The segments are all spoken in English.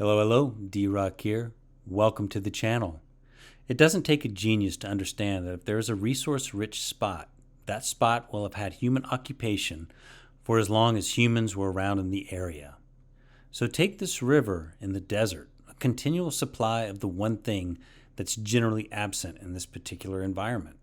Hello, D-Rock here. Welcome to the channel. It doesn't take a genius to understand that if there is a resource-rich spot, that spot will have had human occupation for as long as humans were around in the area. So take this river in the desert, a continual supply of the one thing that's generally absent in this particular environment.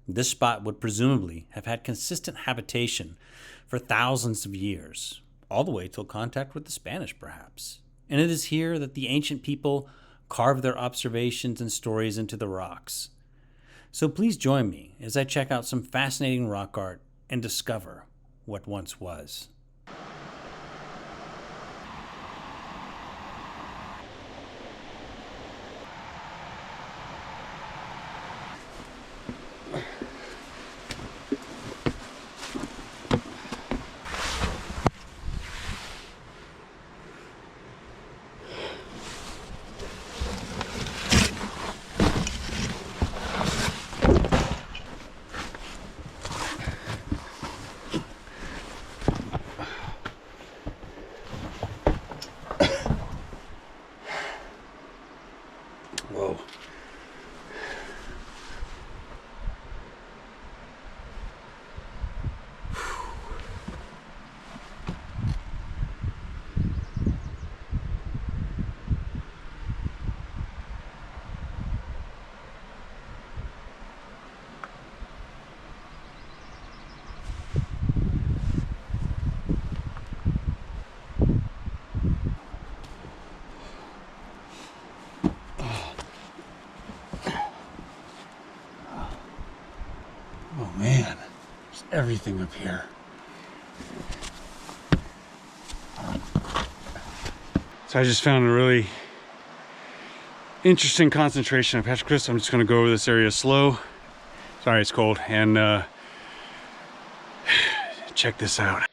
This spot would presumably have had consistent habitation for thousands of years, all the way till contact with the Spanish perhaps. And it is here that the ancient people carved their observations and stories into the rocks. So please join me as I check out some fascinating rock art and discover what once was. Whoa. Oh man, there's everything up here. So I just found a really interesting concentration of petroglyphs. I'm just going to go over this area slow. Sorry, it's cold. And check this out.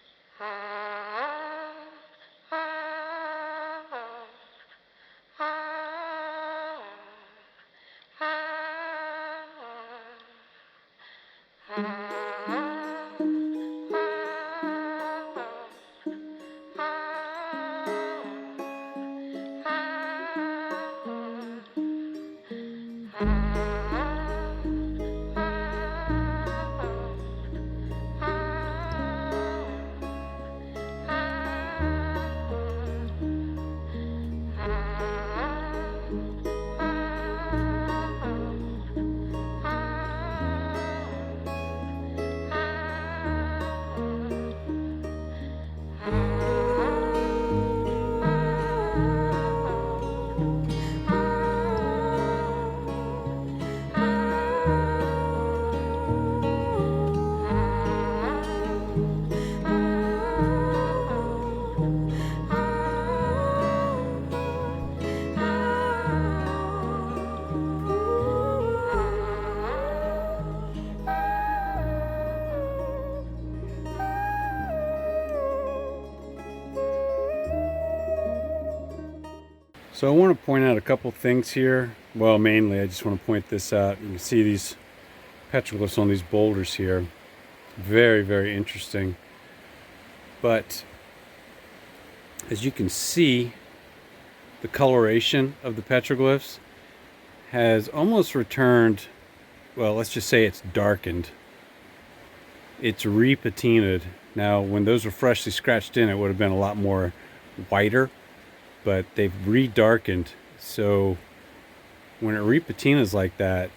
So I want to point out a couple things here. Well, mainly I just want to point this out. You can see these petroglyphs on these boulders here. Very, very interesting. But as you can see, the coloration of the petroglyphs has almost returned, well, let's just say it's darkened. It's repatinaed. Now, when those were freshly scratched in, it would have been a lot more whiter, but they've re-darkened. So when it repatinas like that,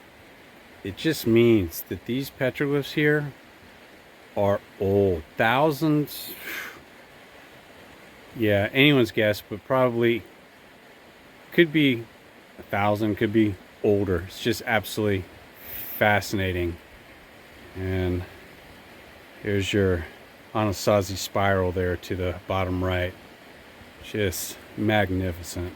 it just means that these petroglyphs here are old. Thousands, yeah, anyone's guess, but probably could be 1,000, could be older. It's just absolutely fascinating. And here's your Anasazi spiral there to the bottom right. Just magnificent.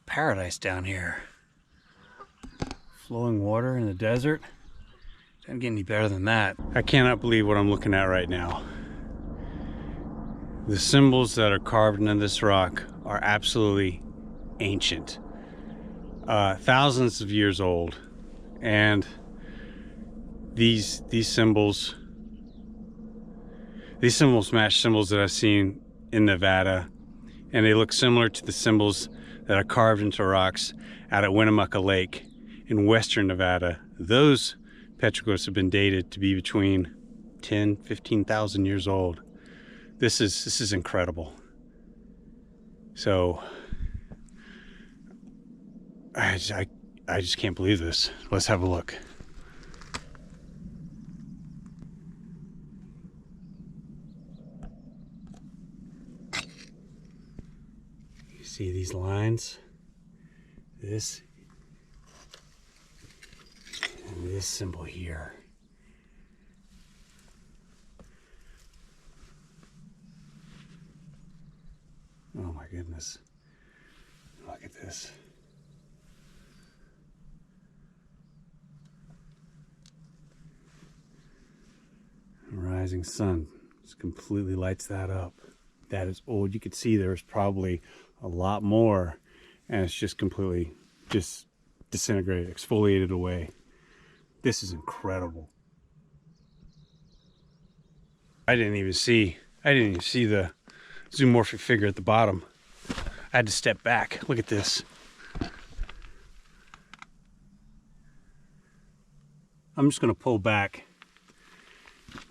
paradise down here. Flowing water in the desert. Doesn't get any better than that. I cannot believe what I'm looking at right now. The symbols that are carved into this rock are absolutely ancient. Thousands of years old. And these symbols match symbols that I've seen in Nevada, and they look similar to the symbols that are carved into rocks out at Winnemucca Lake in western Nevada. Those petroglyphs have been dated to be between 10,000–15,000 years old. This is incredible. So I just can't believe this. Let's have a look. You see these lines? This and this symbol here. Oh my goodness. Look at this. Rising sun just completely lights that up. That is old. You could see there's probably a lot more, and it's just completely just disintegrated, exfoliated away. This is incredible. I didn't even see the zoomorphic figure at the bottom. I had to step back. Look at this. I'm just going to pull back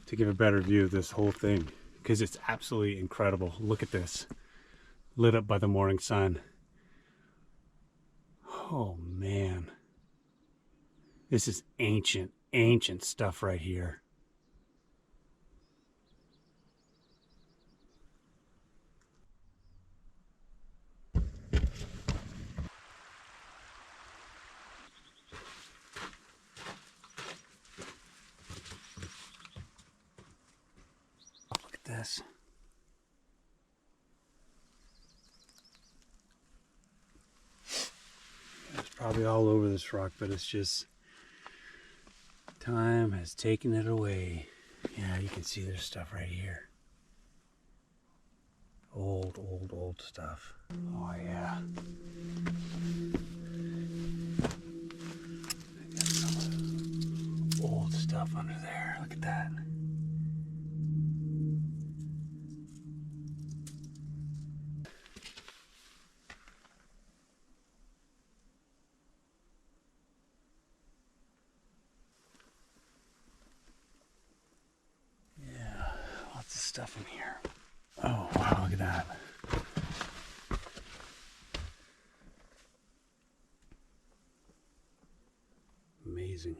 to give a better view of this whole thing, because it's absolutely incredible. Look at this, lit up by the morning sun. Oh man, this is ancient stuff right here. Look at this. It's probably all over this rock, but it's just time has taken it away. Yeah, you can see there's stuff right here. Old stuff. Oh yeah. I got some old stuff under there. Look at that. Yeah, lots of stuff in here. Oh wow, look at that. Amazing.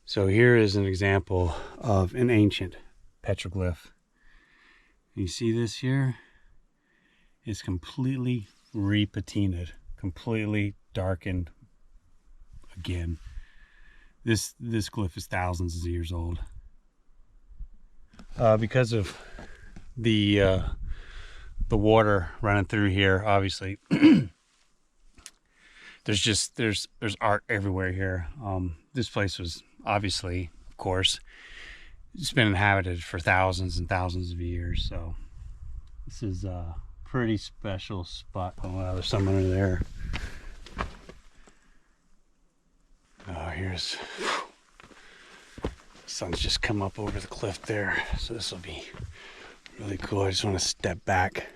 So here is an example of an ancient petroglyph. You see this here? It's completely repatinaed, completely darkened again. This glyph is thousands of years old. Because of the water running through here, obviously, there's art everywhere here. This place was obviously, of course, it's been inhabited for thousands and thousands of years. So this is a pretty special spot. Oh wow, there's some under there. Oh, here's the sun's just come up over the cliff there, so this will be really cool. I just want to step back.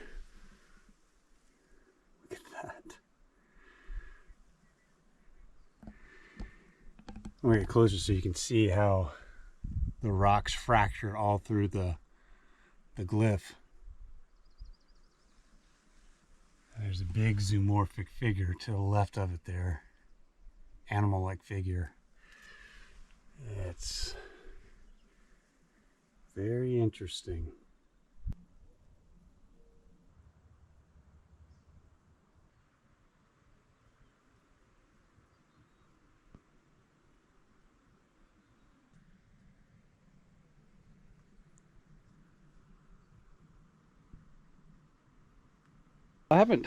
Look at that. I'm gonna get closer so you can see how the rocks fracture all through the glyph. There's a big zoomorphic figure to the left of it there. Animal-like figure. It's very interesting. I haven't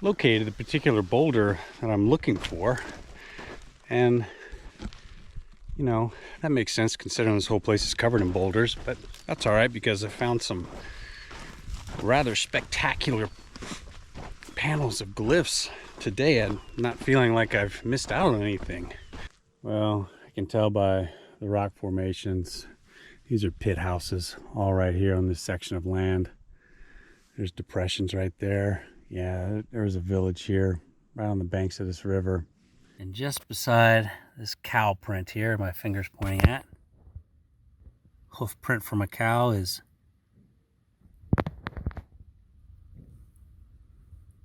located the particular boulder that I'm looking for, and you know, that makes sense considering this whole place is covered in boulders, but that's all right because I found some rather spectacular panels of glyphs today. I'm not feeling like I've missed out on anything. Well, I can tell by the rock formations, these are pit houses all right here on this section of land. There's depressions right there. Yeah, there's a village here right on the banks of this river. And just beside this cow print here, my finger's pointing at, hoof print from a cow, is a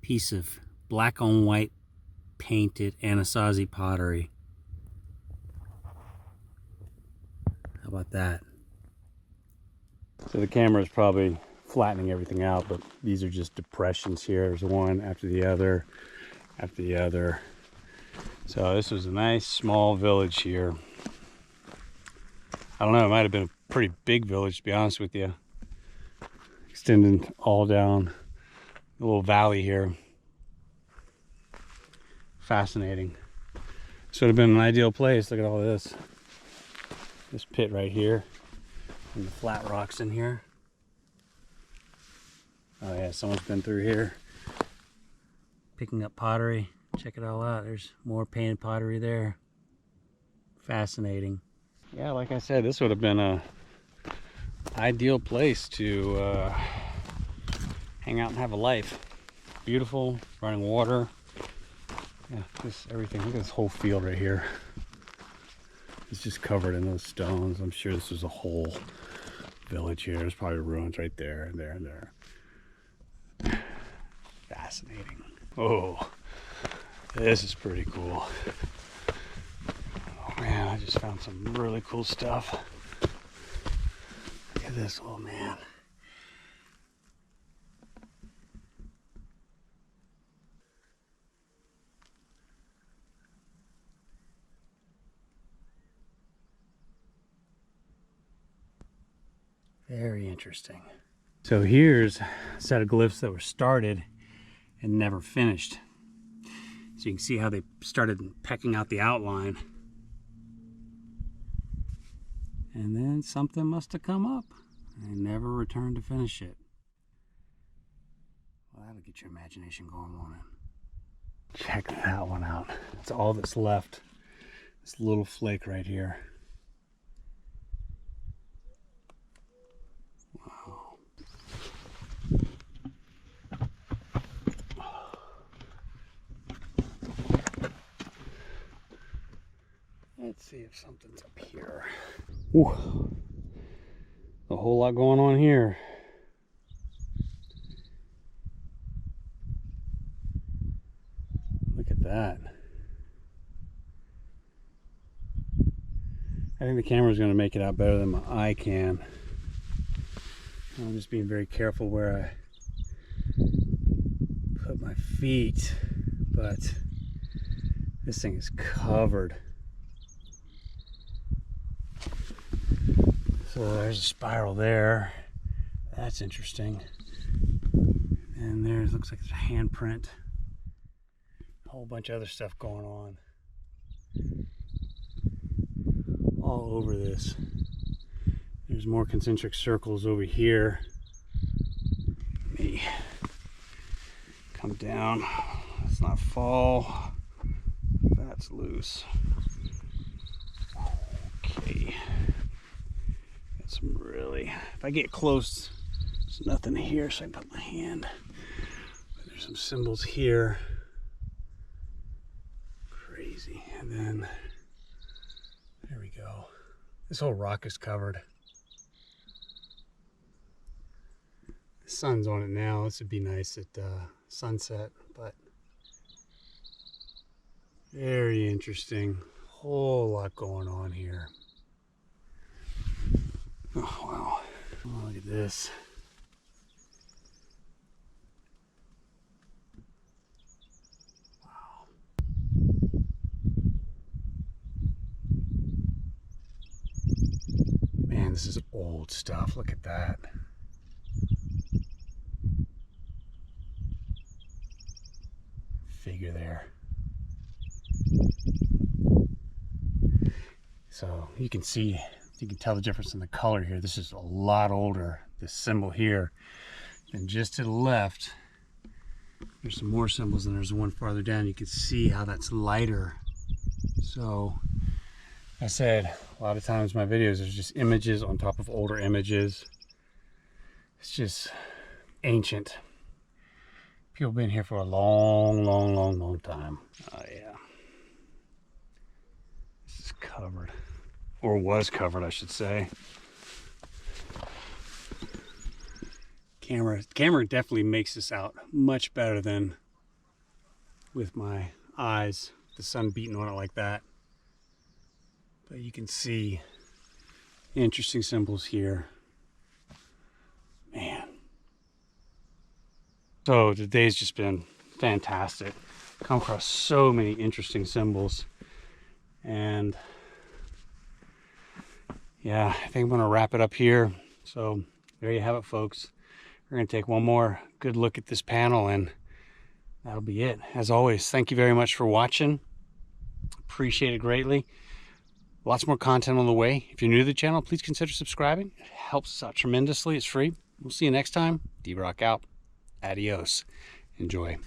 piece of black on white painted Anasazi pottery. How about that? So the camera is probably flattening everything out, but these are just depressions here. There's one after the other, after the other. So this was a nice small village here. I don't know, it might have been a pretty big village, to be honest with you. Extending all down the little valley here. Fascinating. This would have been an ideal place. Look at all this. This pit right here. And the flat rocks in here. Oh yeah, someone's been through here picking up pottery. Check it all out. There's more painted pottery there. Fascinating. Yeah, like I said, this would have been a ideal place to hang out and have a life. Beautiful, running water. Yeah, just everything. Look at this whole field right here. It's just covered in those stones. I'm sure this was a whole village here. There's probably ruins right there and there and there. Fascinating. Oh, this is pretty cool. Oh man, I just found some really cool stuff. Look at this, oh man. Very interesting. So here's a set of glyphs that were started and never finished. So you can see how they started pecking out the outline. And then something must have come up and never returned to finish it. Well, that'll get your imagination going, won't it? Check that one out. That's all that's left. This little flake right here. Wow. Let's see if something's up here. Ooh, a whole lot going on here. Look at that. I think the camera's going to make it out better than my eye can. I'm just being very careful where I put my feet, but this thing is covered. So there's a spiral there. That's interesting. And there looks like there's a handprint. A whole bunch of other stuff going on. All over this. There's more concentric circles over here. Let me come down. Let's not fall. That's loose. Okay. Got some really, if I get close, there's nothing here, so I put my hand. But there's some symbols here. Crazy. And then there we go. This whole rock is covered. The sun's on it now. This would be nice at sunset, but very interesting. Whole lot going on here. Oh wow. Oh, look at this. Wow. Man, this is old stuff. Look at that. figure there. So you can see, you can tell the difference in the color here. This is a lot older, this symbol here. And just to the left, there's some more symbols, and there's one farther down. You can see how that's lighter. So I said, a lot of times in my videos, there's just images on top of older images. It's just ancient. People have been here for a long time. Oh yeah. This is covered, or was covered, I should say. Camera definitely makes this out much better than with my eyes, the sun beating on it like that. But you can see interesting symbols here. Man. So today's just been fantastic. Come across so many interesting symbols. And yeah, I think I'm gonna wrap it up here. So there you have it, folks. We're gonna take one more good look at this panel, and that'll be it. As always, thank you very much for watching. Appreciate it greatly. Lots more content on the way. If you're new to the channel, please consider subscribing. It helps us out tremendously. It's free. We'll see you next time. D-Rock out. Adios. Enjoy.